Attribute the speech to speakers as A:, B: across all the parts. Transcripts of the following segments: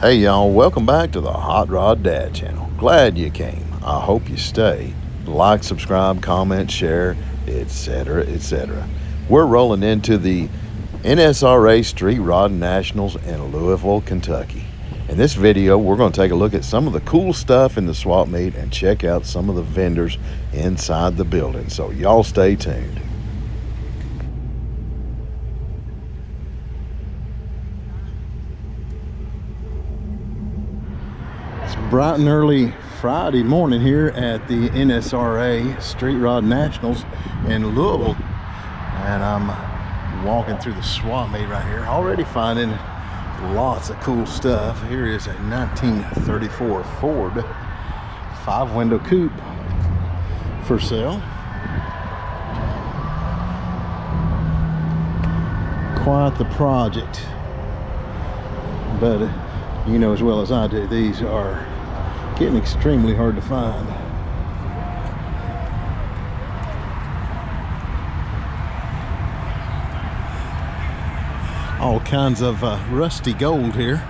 A: Hey y'all, welcome back to the Hot Rod Dad channel. Glad you came. I hope you stay. Like, subscribe, comment, share, etc., etc. We're rolling into the NSRA Street Rod Nationals in Louisville, Kentucky. In this video, we're going to take a look at some of the cool stuff in the swap meet and check out some of the vendors inside the building. So y'all stay tuned. Bright and early Friday morning here at the NSRA Street Rod Nationals in Louisville, and I'm walking through the swap meet right here, already finding lots of cool stuff. Here is a 1934 Ford 5-window coupe for sale. Quite the project, but you know as well as I do, these are getting extremely hard to find. All kinds of rusty gold here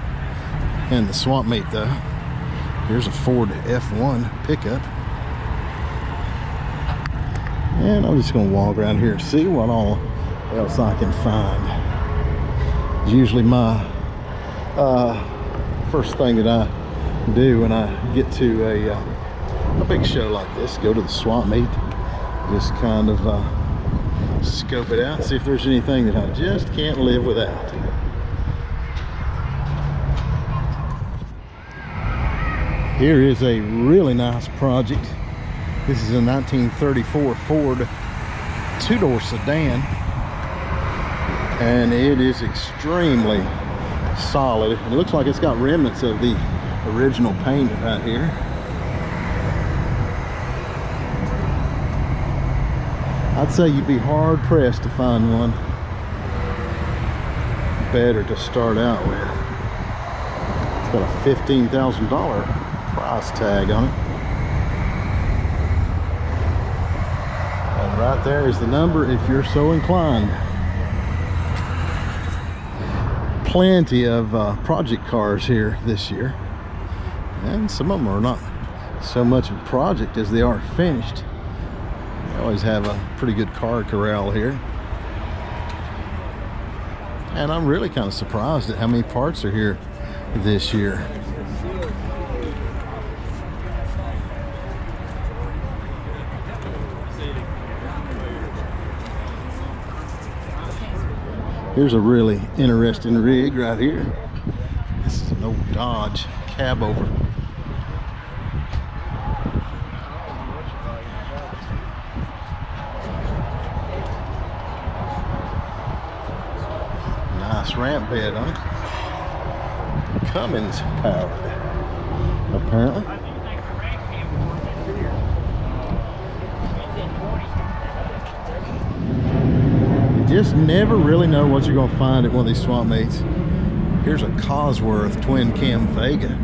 A: in the swap meet though. Here's a Ford F1 pickup. And I'm just gonna walk around here and see what all else I can find. It's usually my first thing that I do when I get to a big show like this, go to the swap meet, just kind of scope it out, see if there's anything that I just can't live without. Here is a really nice project. This is a 1934 Ford two-door sedan, and it is extremely solid. It looks like it's got remnants of the original paint right here. I'd say you'd be hard pressed to find one better to start out with. It's got a $15,000 price tag on it. And right there is the number if you're so inclined. Plenty of project cars here this year, and some of them are not so much of a project as they are finished. They always have a pretty good car corral here, and I'm really kind of surprised at how many parts are here this year. Here's a really interesting rig right here. This is an old Dodge cab over. Nice ramp bed on it. Cummins powered, apparently. Just never really know what you're going to find at one of these swap meets. Here's a Cosworth twin cam Vega.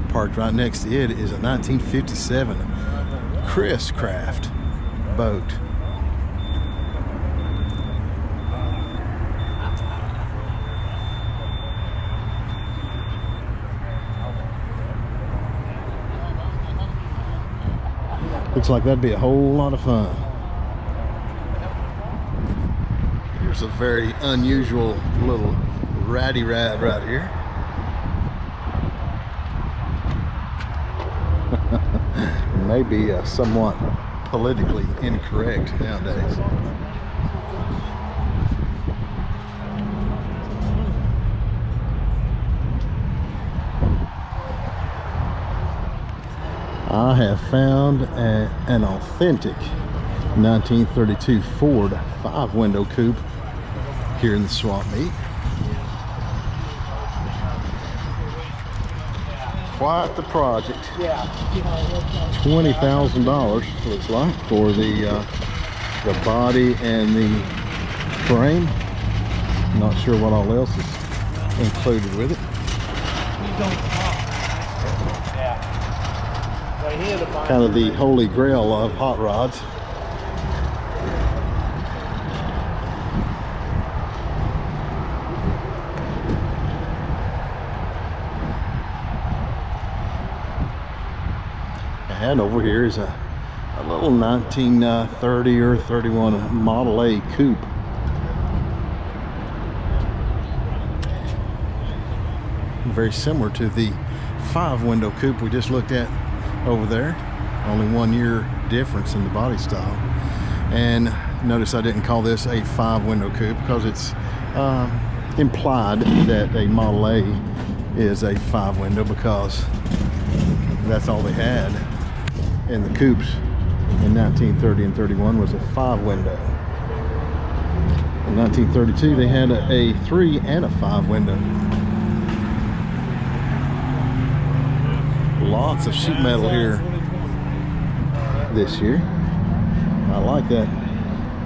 A: Parked right next to it is a 1957 Chris Craft boat. Looks like that'd be a whole lot of fun. Here's a very unusual little ratty rad right here. Maybe somewhat politically incorrect nowadays. I have found an authentic 1932 Ford 5-window coupe here in the swap meet. Quite the project. $20,000 looks like for the body and the frame. Not sure what all else is included with it. Kind of the holy grail of hot rods. And over here is a little 1930 or 31 Model A coupe. Very similar to the 5-window coupe we just looked at over there. Only 1 year difference in the body style. And notice I didn't call this a 5-window coupe because it's implied that a Model A is a 5-window, because that's all they had in the coupes in 1930 and 31 was a 5-window. In 1932 they had a 3 and a 5-window. Lots of sheet metal here this year. I like that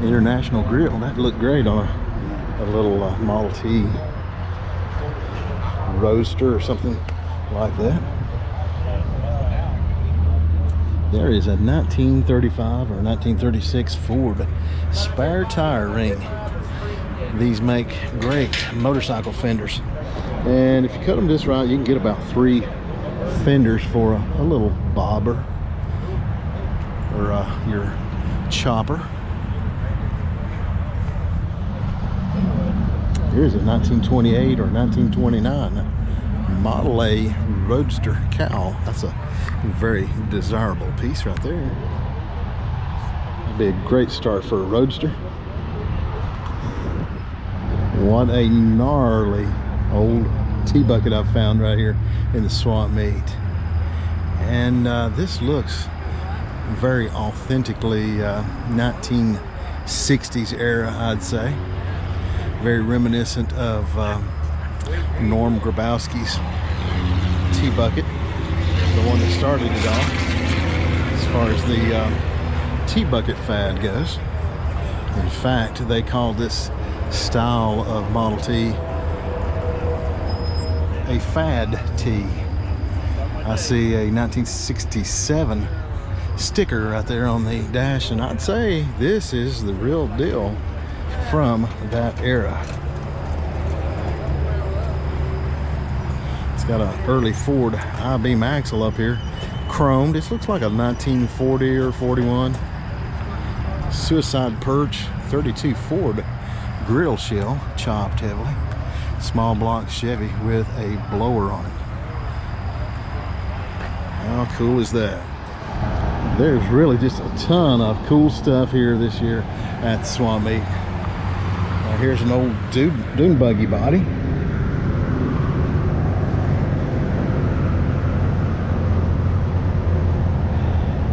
A: international grill. That looked great on a little Model T Roadster or something like that. There is a 1935 or 1936 Ford spare tire ring. These make great motorcycle fenders. And if you cut them just right, you can get about 3 fenders for a little bobber or your chopper. Here's a 1928 or 1929 Model A Roadster cowl. That's a very desirable piece right there. That'd be a great start for a Roadster. What a gnarly old T-bucket I've found right here in the swap meet. And this looks very authentically 1960s era, I'd say. Very reminiscent of Norm Grabowski's T-bucket, the one that started it all as far as the T-bucket fad goes. In fact, they call this style of Model T a fad T. I see a 1967 sticker right there on the dash, and I'd say this is the real deal from that era. It's got an early Ford I-beam axle up here, chromed. This looks like a 1940 or 41 suicide perch 32 Ford grill shell, chopped heavily. Small block Chevy with a blower on it. How cool is that? There's really just a ton of cool stuff here this year at the swap meet. Here's an old dune buggy body.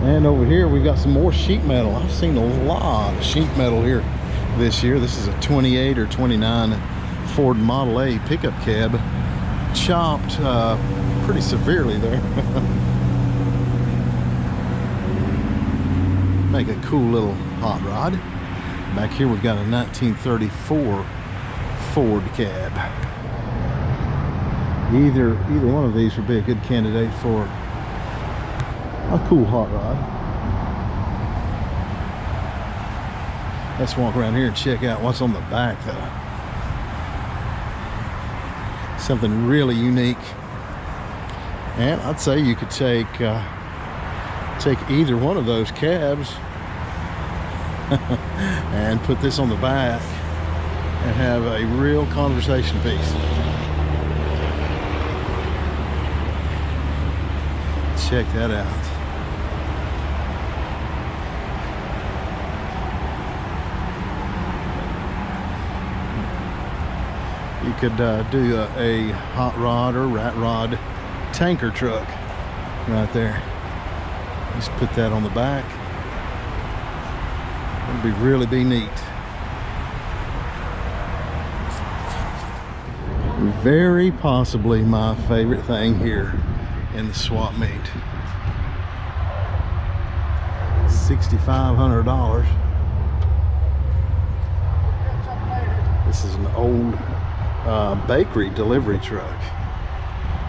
A: And over here we've got some more sheet metal. I've seen a lot of sheet metal here this year. This is a 28 or 29 Ford Model A pickup cab, chopped pretty severely there. Make a cool little hot rod. Back here we've got a 1934 Ford cab. Either one of these would be a good candidate for a cool hot rod. Let's walk around here and check out what's on the back though. Something really unique. And I'd say you could take either one of those cabs and put this on the back and have a real conversation piece. Check that out. You could do a hot rod or rat rod tanker truck right there. Just put that on the back. It'd really be neat. Very possibly my favorite thing here in the swap meet. $6,500. This is an old bakery delivery truck.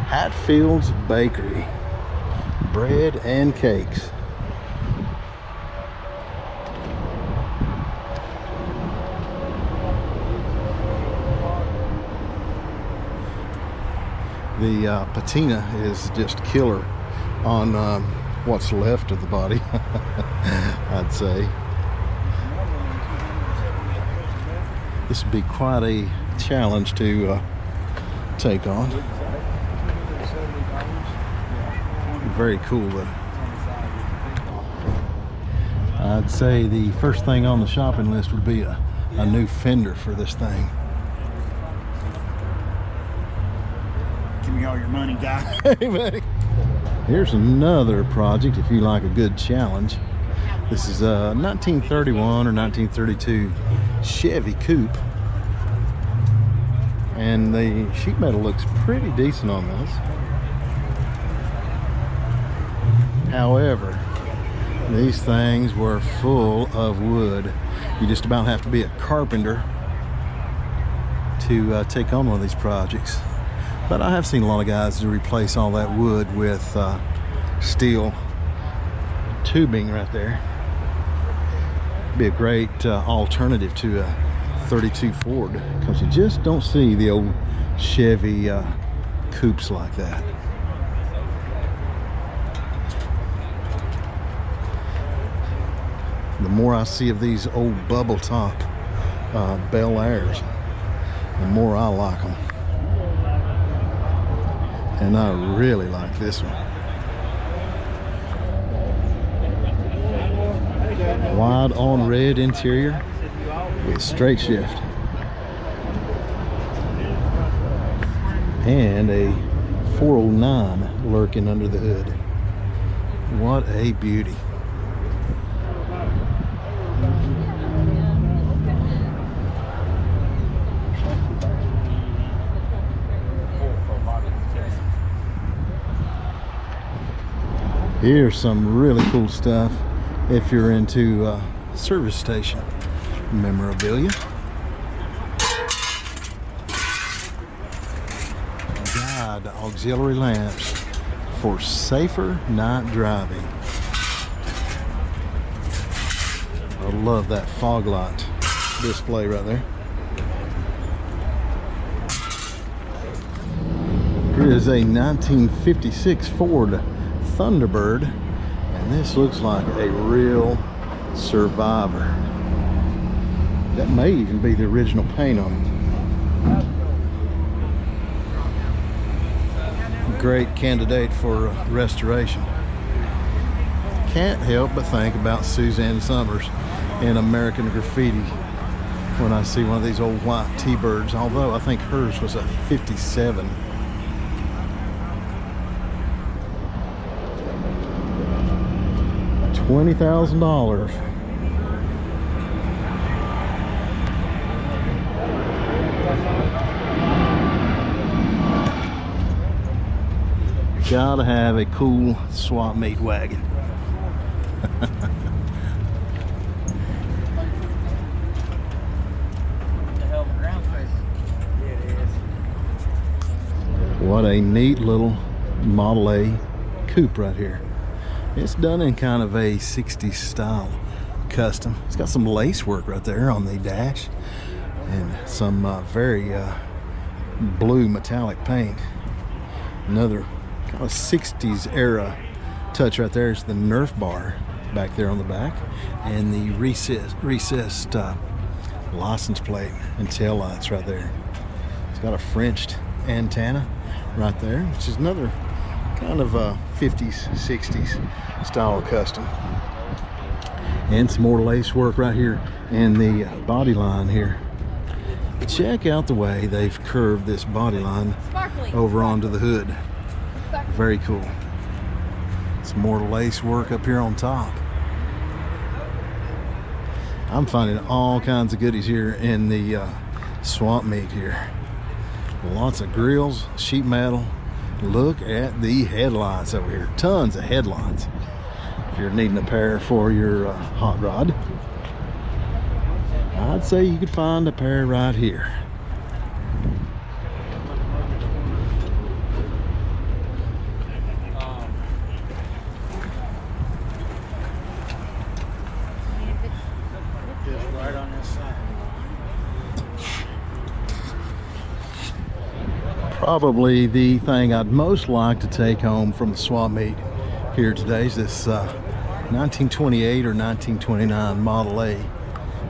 A: Hatfield's Bakery. Bread and cakes. The patina is just killer on what's left of the body, I'd say. This would be quite a challenge to take on. Very cool though. I'd say the first thing on the shopping list would be a new fender for this thing.
B: Give me all your money, guy.
A: Hey, buddy. Here's another project if you like a good challenge. This is a 1931 or 1932 Chevy coupe. And the sheet metal looks pretty decent on this. However, these things were full of wood. You just about have to be a carpenter to take on one of these projects. But I have seen a lot of guys to replace all that wood with steel tubing right there. Be a great alternative to a 32 Ford, because you just don't see the old Chevy coupes like that. The more I see of these old bubble top Bel Airs, the more I like them. And I really like this one. Wide on red interior with straight shift. And a 409 lurking under the hood. What a beauty. Here's some really cool stuff if you're into service station memorabilia. Guide auxiliary lamps for safer night driving. I love that fog light display right there. Here is a 1956 Ford Thunderbird, and this looks like a real Survivor. That may even be the original paint on it. Great candidate for restoration. Can't help but think about Suzanne Summers in American Graffiti when I see one of these old white T-Birds, although I think hers was a 57. $20,000. Gotta have a cool swap meet wagon. What a neat little Model A coupe right here. It's done in kind of a 60s style custom. It's got some lace work right there on the dash and some very blue metallic paint. Another kind of 60s era touch right there is the Nerf bar back there on the back, and the recessed license plate and tail lights right there. It's got a Frenched antenna right there, which is another kind of a 50s 60s style custom. And some more lace work right here in the body line here. Check out the way they've curved this body line over onto the hood. Very cool. Some more lace work up here on top. I'm finding all kinds of goodies here in the swamp meet here. Lots of grills, sheet metal. Look at the headlights over here. Tons of headlights. If you're needing a pair for your hot rod, I'd say you could find a pair right here.
B: Right on this side.
A: Probably the thing I'd most like to take home from the swap meet
C: here today is this 1928 or 1929 Model A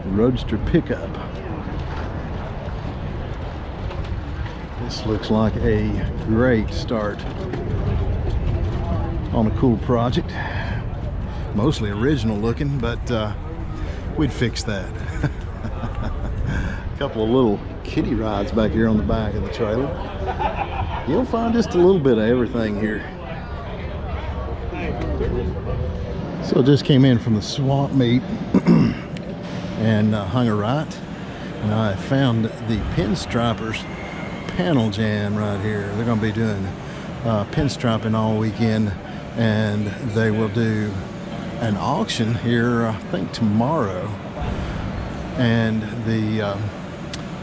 C: Roadster pickup. This looks like a great start on a cool project. Mostly original looking, but we'd fix that. A couple of little kiddie rides back here on the back of the trailer. You'll find just a little bit of everything here. So just came in from the swap meet and hung a right, and I found the Pinstrippers panel jam right here. They're going to be doing pinstriping all weekend, and they will do an auction here, I think tomorrow, and the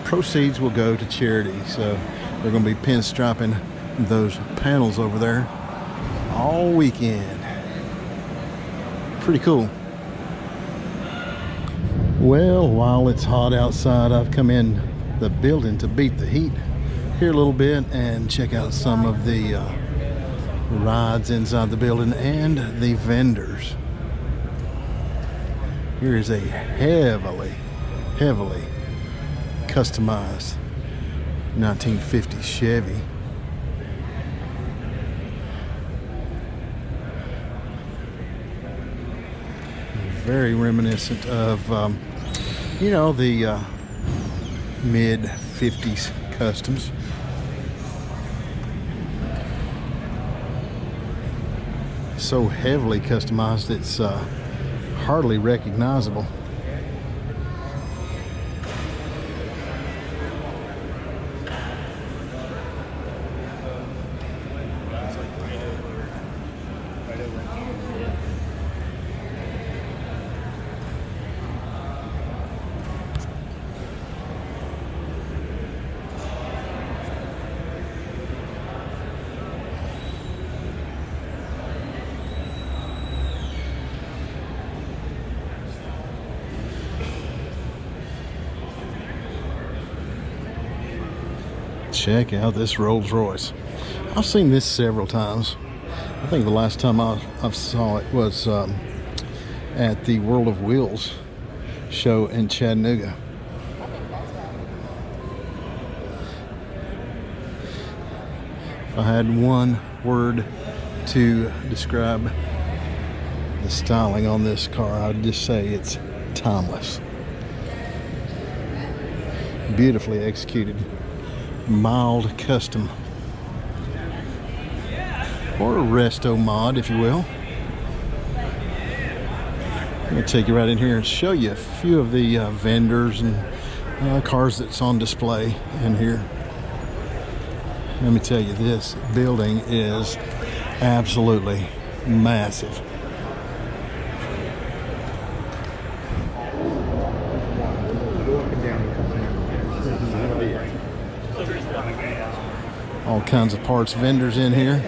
C: proceeds will go to charity. So they're going to be pinstriping those panels over there all weekend. Pretty cool. Well, while it's hot outside, I've come in the building to beat the heat here a little bit and check out some of the rides inside the building and the vendors. Here is a heavily customized 1950 Chevy. Very reminiscent of, you know, the mid-50s customs. So heavily customized, it's hardly recognizable. Check out this Rolls Royce. I've seen this several times. I think the last time I saw it was at the World of Wheels show in Chattanooga. If I had one word to describe the styling on this car, I'd just say it's timeless. Beautifully executed. Mild custom, or a resto mod, if you will. I'm going to take you right in here and show you a few of the vendors and cars that's on display in here. Let me tell you, this building is absolutely massive. All kinds of parts vendors in here,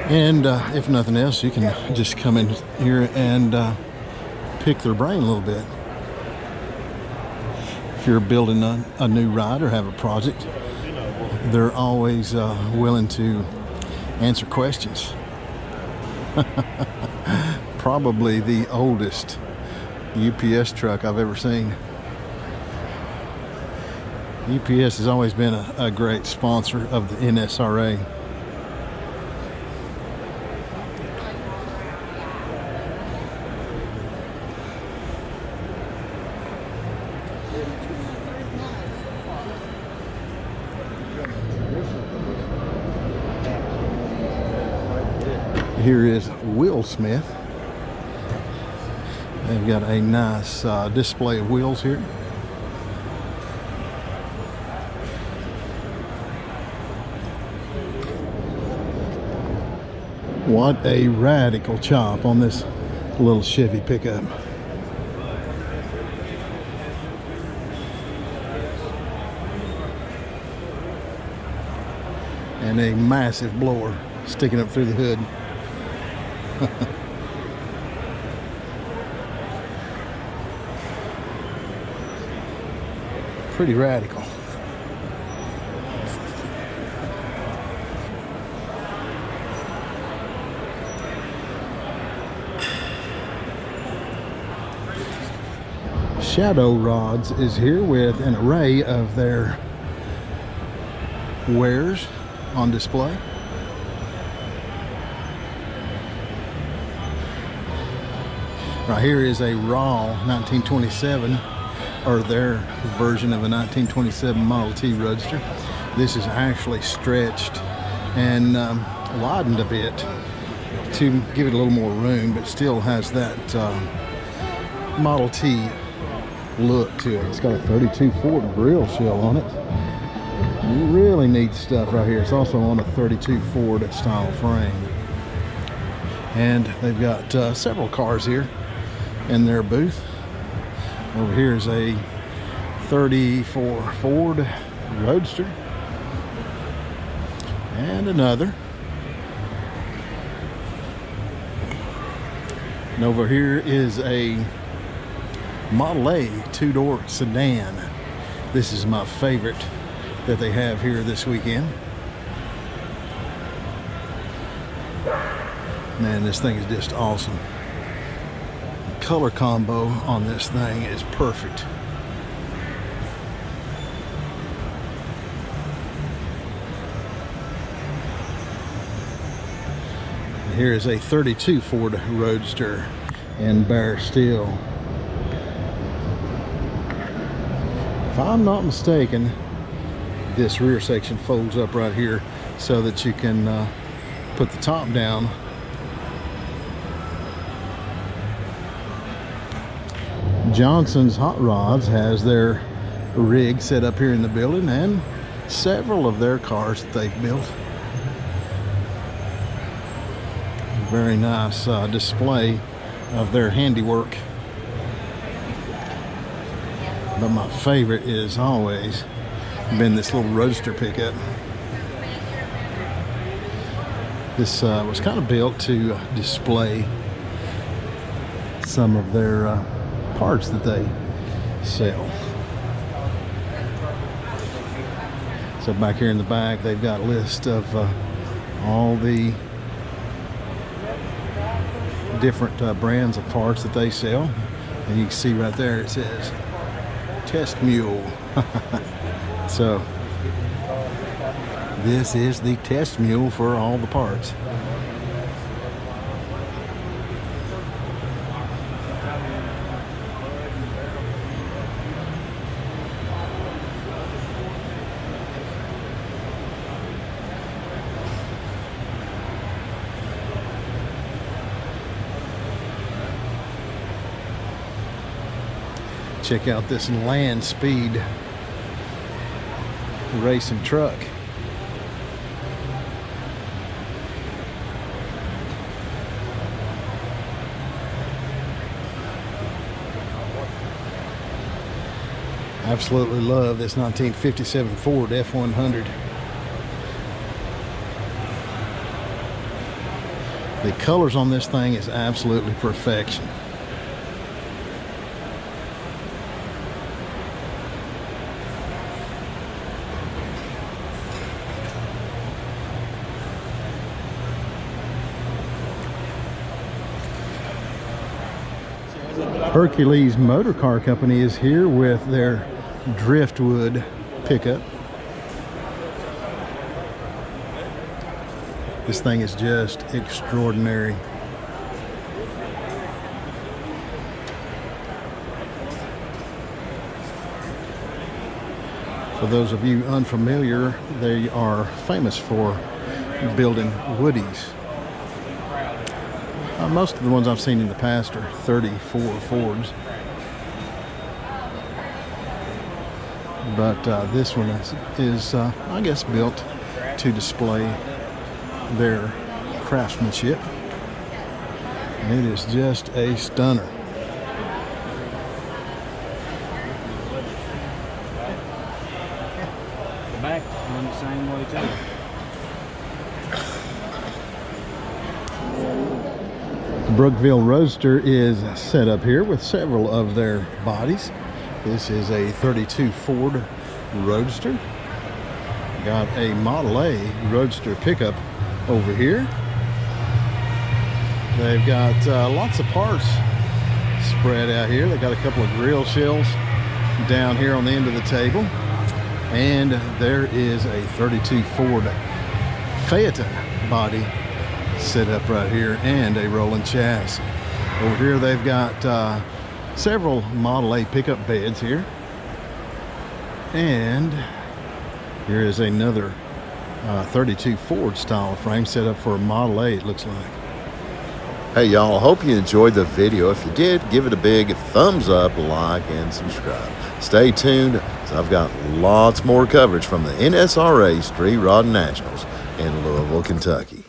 C: and if nothing else, you can just come in here and pick their brain a little bit. If you're building a new ride or have a project, they're always willing to answer questions. Probably the oldest UPS truck I've ever seen. UPS has always been a great sponsor of the NSRA. Here is Will Smith. They've got a nice display of wheels here. What a radical chop on this little Chevy pickup. And a massive blower sticking up through the hood. Pretty radical. Shadow Rods is here with an array of their wares on display. Right here is a raw 1927, or their version of a 1927 Model T Roadster. This is actually stretched and widened a bit to give it a little more room, but still has that Model T look to it. It's got a 32 Ford grill shell on it. Really neat stuff right here. It's also on a 32 Ford style frame. And they've got several cars here in their booth. Over here is a 34 Ford Roadster. And another. And over here is a Model A two-door sedan. This is my favorite that they have here this weekend. Man, this thing is just awesome. The color combo on this thing is perfect. Here is a 32 Ford Roadster in bare steel. If I'm not mistaken, this rear section folds up right here so that you can put the top down. Johnson's Hot Rods has their rig set up here in the building and several of their cars that they've built. Very nice display of their handiwork. But my favorite is always been this little Roadster pickup. This was kind of built to display some of their parts that they sell. So back here in the back, they've got a list of all the different brands of parts that they sell. And you can see right there it says Test Mule. So this is the test mule for all the parts. Check out this Land Speed racing truck. Absolutely love this 1957 Ford F100. The colors on this thing is absolutely perfection. Hercules Motor Car Company is here with their driftwood pickup. This thing is just extraordinary. For those of you unfamiliar, they are famous for building woodies. Most of the ones I've seen in the past are 34 Fords. But this one is I guess, built to display their craftsmanship. And it is just a stunner.
B: Back on the same way too.
C: Brookville Roadster is set up here with several of their bodies. This is a 32 Ford Roadster. Got a Model A Roadster pickup over here. They've got lots of parts spread out here. They got a couple of grill shells down here on the end of the table. And there is a 32 Ford Phaeton body set up right here and a rolling chassis. Over here they've got several Model A pickup beds here. And here is another 32 Ford style frame set up for a Model A, it looks like.
A: Hey y'all, I hope you enjoyed the video. If you did, give it a big thumbs up, like, and subscribe. Stay tuned, as I've got lots more coverage from the NSRA Street Rod Nationals in Louisville, Kentucky.